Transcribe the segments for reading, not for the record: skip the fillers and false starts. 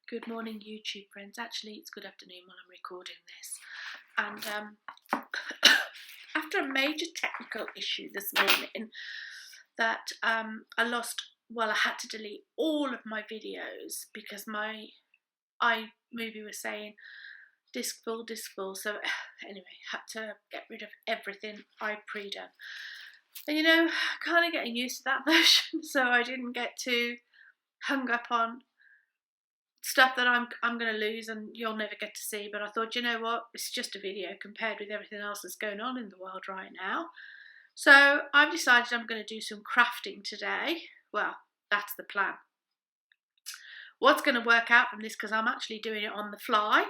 Good morning, YouTube friends. Actually, it's good afternoon when I'm recording this. And after a major technical issue this morning that I had to delete all of my videos because my iMovie was saying disk full. So anyway, had to get rid of everything I'd pre-done. And you know, kind of getting used to that version, so I didn't get too hung up on stuff that I'm going to lose and you'll never get to see. But I thought, you know what, it's just a video compared with everything else that's going on in the world right now. So I've decided I'm going to do some crafting today. Well, that's the plan. What's going to work out from this, because I'm actually doing it on the fly,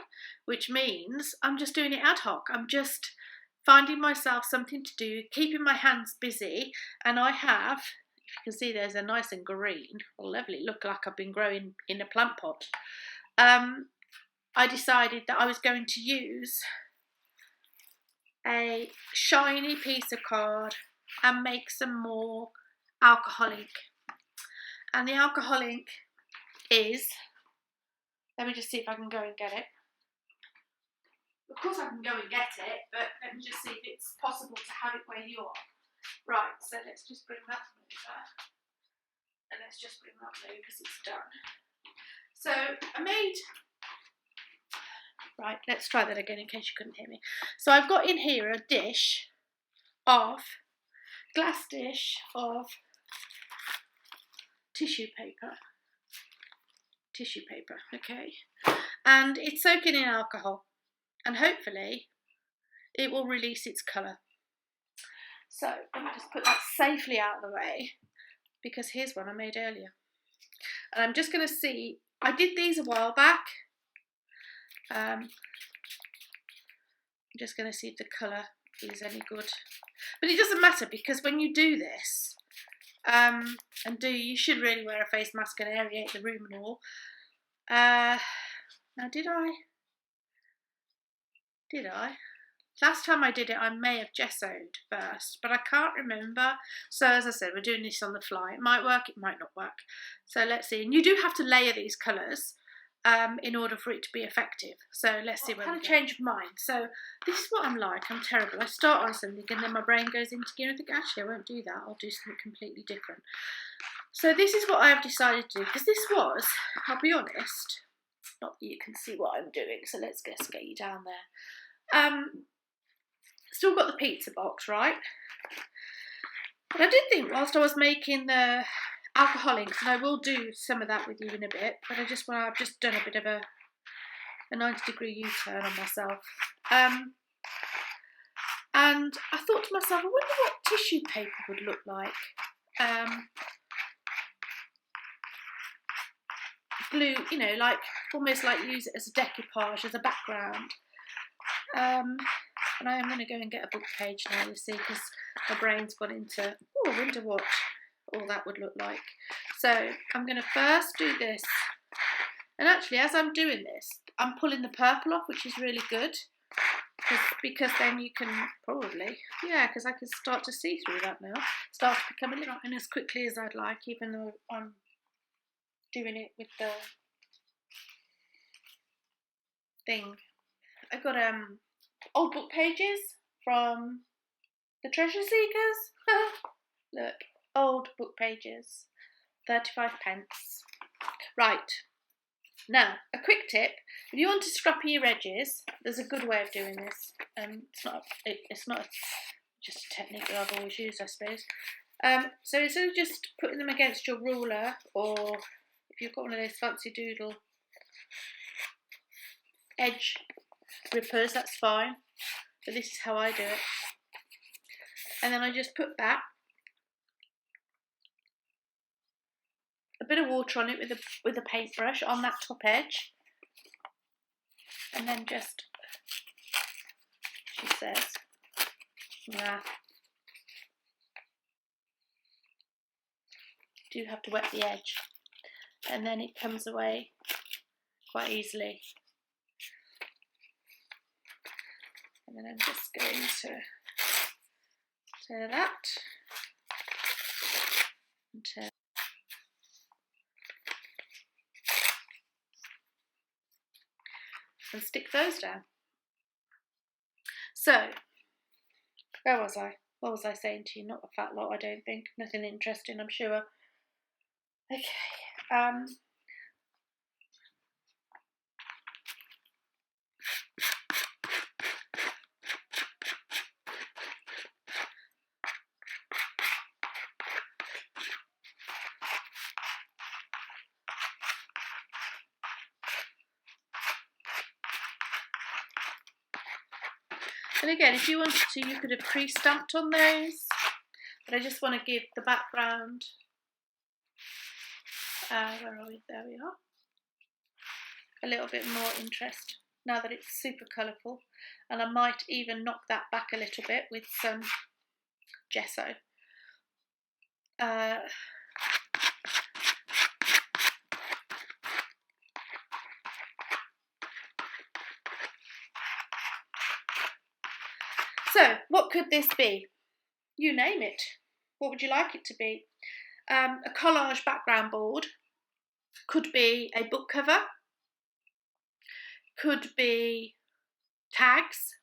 which means I'm just doing it ad hoc. I'm just finding myself something to do, keeping my hands busy, and I have, if you can see, there's a nice and green, lovely, look like I've been growing in a plant pot. I decided that I was going to use a shiny piece of card and make some more alcohol ink. And the alcohol ink is, let me just see if I can go and get it. Of course I can go and get it, but let me just see if it's possible to have it where you are. Right, so let's just bring that over. And let's just bring that over because it's done. So I made, right, let's try that again in case you couldn't hear me. So I've got in here a glass dish of tissue paper, okay? And it's soaking in alcohol, and hopefully it will release its colour. So let me just put that safely out of the way, because here's one I made earlier. And I'm just going to see, I did these a while back. I'm just going to see if the colour is any good. But it doesn't matter, because when you do this, you should really wear a face mask and aerate the room and all. Now did I? Last time I did it, I may have gessoed first, but I can't remember. So as I said, we're doing this on the fly. It might work, it might not work. So let's see. And you do have to layer these colours in order for it to be effective. So let's see. I've had a change of mind. So this is what I'm like. I'm terrible. I start on something and then my brain goes into gear and I think, actually, I won't do that. I'll do something completely different. So this is what I have decided to do, because this was, I'll be honest, not that you can see what I'm doing, so let's get you down there. Still got the pizza box, right? But I did think whilst I was making the alcohol inks, and I will do some of that with you in a bit, but I've just done a bit of a 90-degree U-turn on myself. And I thought to myself, I wonder what tissue paper would look like. Glue, you know, like almost like use it as a decoupage, as a background. And I am going to go and get a book page now, you see, because my brain's gone into, oh, I wonder what all that would look like. So I'm going to first do this. And actually, as I'm doing this, I'm pulling the purple off, which is really good. Because then you can probably, yeah, because I can start to see through that now. Start to become a little, and as quickly as I'd like, even though I'm doing it with the thing. I've got old book pages from the Treasure Seekers. Look, old book pages, 35p. Right, now a quick tip: if you want to scruffy your edges, there's a good way of doing this. It's not just a technique that I've always used, I suppose. So instead of just putting them against your ruler, or if you've got one of those fancy doodle edge rippers, that's fine, but this is how I do it. And then I just put back a bit of water on it with a paintbrush on that top edge, and then just, she says, nah, do have to wet the edge, and then it comes away quite easily. And then I'm just going to turn that and turn. and stick those down. So, where was I? What was I saying to you? Not a fat lot, I don't think. Nothing interesting, I'm sure. Okay. And again, if you wanted to, you could have pre-stamped on those. But I just want to give the background. Where are we? There we are. A little bit more interest now that it's super colourful. And I might even knock that back a little bit with some gesso. So, what could this be? You name it. What would you like it to be? A collage background board. Could be a book cover. Could be tags.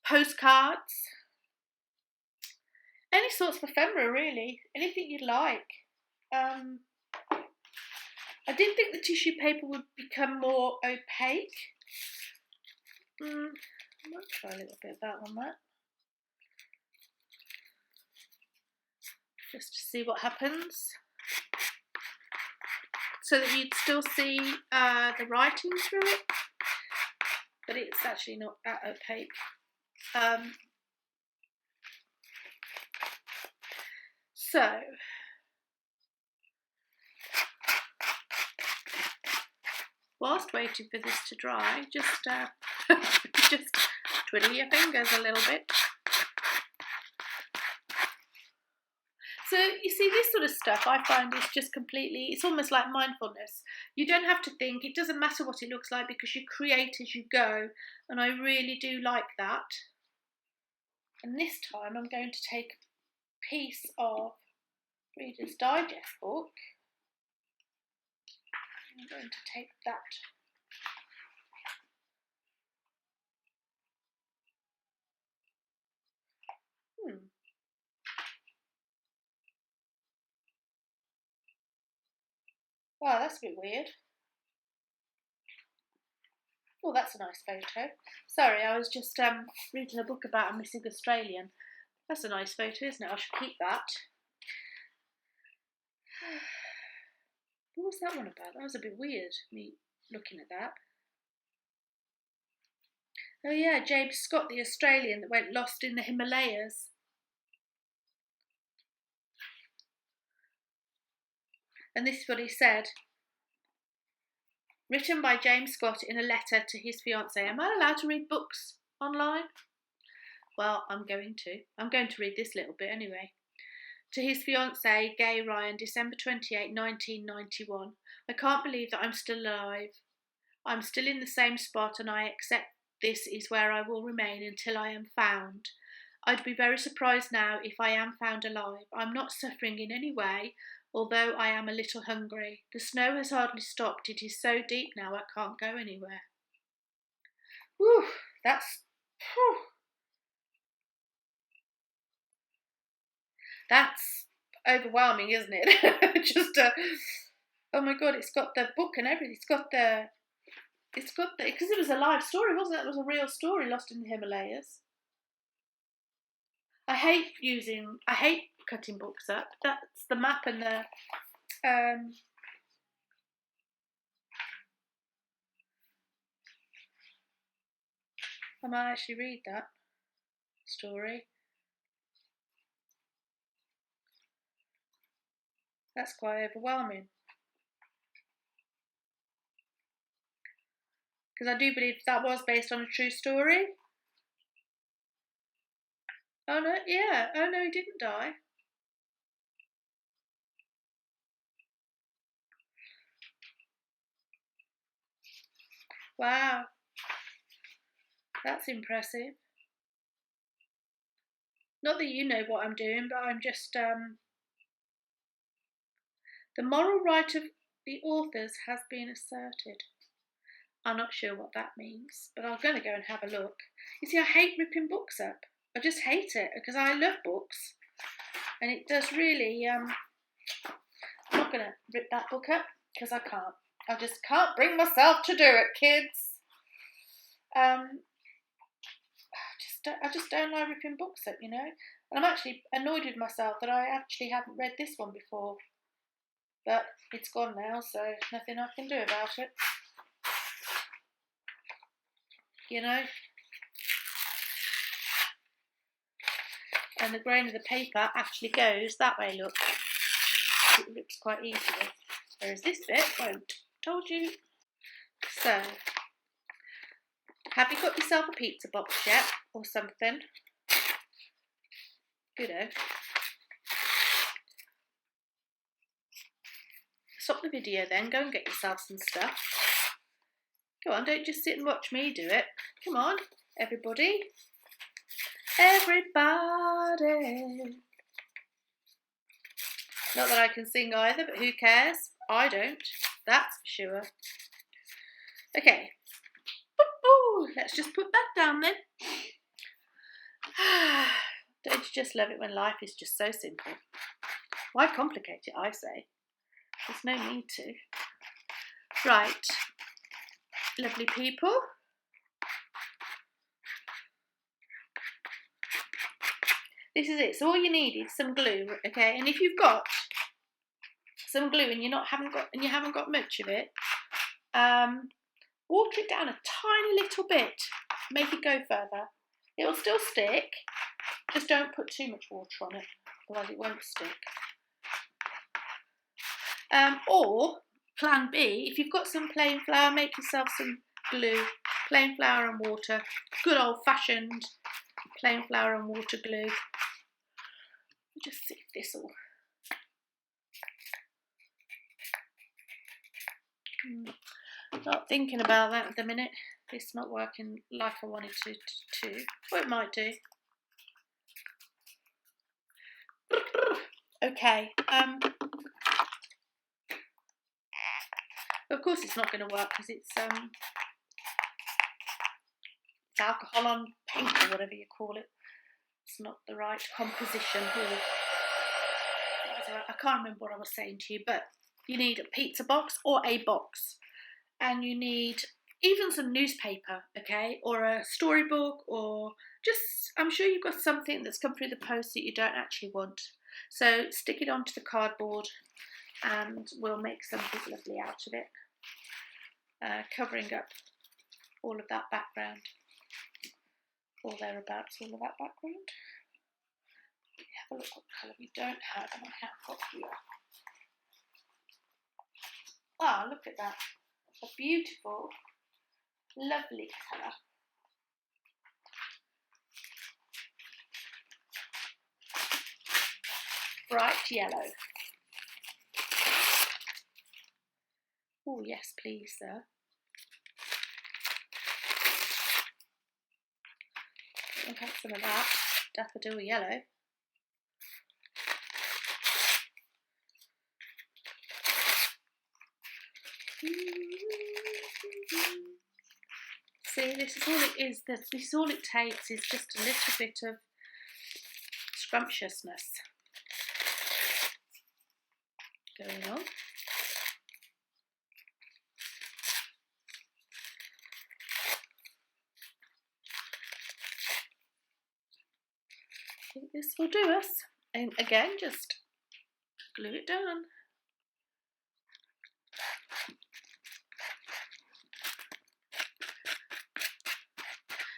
Postcards. Any sorts of ephemera, really. Anything you'd like. I didn't think the tissue paper would become more opaque. I might try a little bit of that on that. Just to see what happens. So that you'd still see the writing through it. But it's actually not that opaque. So, whilst waiting for this to dry, just just twiddle your fingers a little bit. So you see, this sort of stuff I find is just completely, it's almost like mindfulness. You don't have to think, it doesn't matter what it looks like because you create as you go, and I really do like that. And this time I'm going to take a piece of Reader's Digest book. I'm going to take that. Wow, that's a bit weird. Oh, that's a nice photo. Sorry, I was just reading a book about a missing Australian. That's a nice photo, isn't it? I should keep that. What was that one about? That was a bit weird, me looking at that. Oh yeah, James Scott, the Australian that went lost in the Himalayas. And this is what he said. Written by James Scott in a letter to his fiancée. Am I allowed to read books online? Well, I'm going to. I'm going to read this little bit anyway. To his fiancée, Gay Ryan, December 28, 1991. I can't believe that I'm still alive. I'm still in the same spot and I accept this is where I will remain until I am found. I'd be very surprised now if I am found alive. I'm not suffering in any way, although I am a little hungry. The snow has hardly stopped. It is so deep now I can't go anywhere. Whew, that's overwhelming, isn't it? Just oh my god, it's got the book and everything. It's got the because it was a live story, wasn't it? It was a real story, lost in the Himalayas. I hate cutting books up. That's the map and the I might actually read that story. That's quite overwhelming. Because I do believe that was based on a true story. Oh no, yeah. Oh no, he didn't die. Wow. That's impressive. Not that you know what I'm doing, but I'm just the moral right of the authors has been asserted. I'm not sure what that means, but I'm going to go and have a look. You see, I hate ripping books up. I just hate it because I love books, and it does really. I'm not going to rip that book up because I can't. I just can't bring myself to do it, kids. I just don't like ripping books up, you know. And I'm actually annoyed with myself that I actually haven't read this one before. But it's gone now, so nothing I can do about it. You know? And the grain of the paper actually goes that way, look. It rips quite easily. Whereas this bit won't. Told you. So, have you got yourself a pizza box yet? Or something? Goodo. Stop the video then, go and get yourself some stuff. Go on, don't just sit and watch me do it. Come on, everybody. Everybody. Not that I can sing either, but who cares? I don't, that's for sure. Okay, ooh, let's just put that down then. Don't you just love it when life is just so simple? Why complicate it, I say? There's no need to. Right, lovely people. This is it. So all you need is some glue, okay? And if you've got some glue and you haven't got much of it, water it down a tiny little bit. Make it go further. It will still stick. Just don't put too much water on it, otherwise it won't stick. Or plan B, if you've got some plain flour, make yourself some glue. Plain flour and water. Good old-fashioned plain flour and water glue. Just see if this will. Not thinking about that at the minute. It's not working like I wanted to. Well, it might do. Okay. Of course, it's not going to work because it's alcohol on paint or whatever you call it. It's not the right composition. I can't remember what I was saying to you, but you need a pizza box or a box, and you need even some newspaper, okay, or a storybook, or just, I'm sure you've got something that's come through the post that you don't actually want. So stick it onto the cardboard and we'll make something lovely out of it, covering up all of that background, or thereabouts, all of that background. Have a look what colour we don't have, and I have got here. Ah, look at that. A beautiful, lovely colour. Bright yellow. Oh, yes, please, sir. I'll have some of that. Daffodil yellow. See, this is all it is. This is all it takes, is just a little bit of scrumptiousness going on. I think this will do us. And again, just glue it down.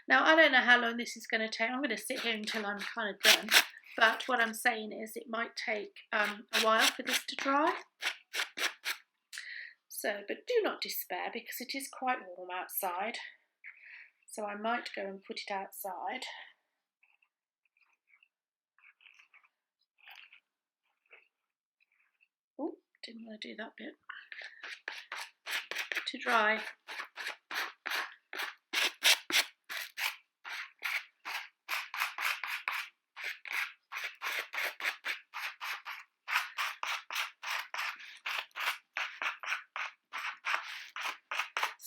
Now, I don't know how long this is going to take. I'm going to sit here until I'm kind of done. But what I'm saying is it might take a while for this to dry. So, but do not despair because it is quite warm outside. So I might go and put it outside. Oh, didn't want to do that bit. To dry.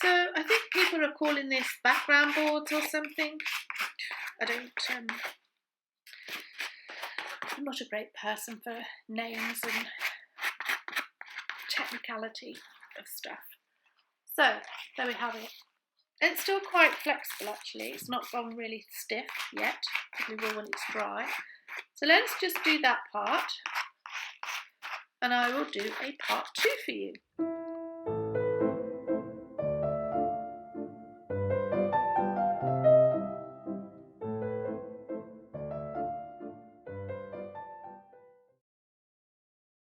So I think people are calling this background boards or something. I don't, I'm not a great person for names and technicality of stuff. So, there we have it. It's still quite flexible actually, it's not gone really stiff yet, probably will when it's dry. So let's just do that part, and I will do a part 2 for you.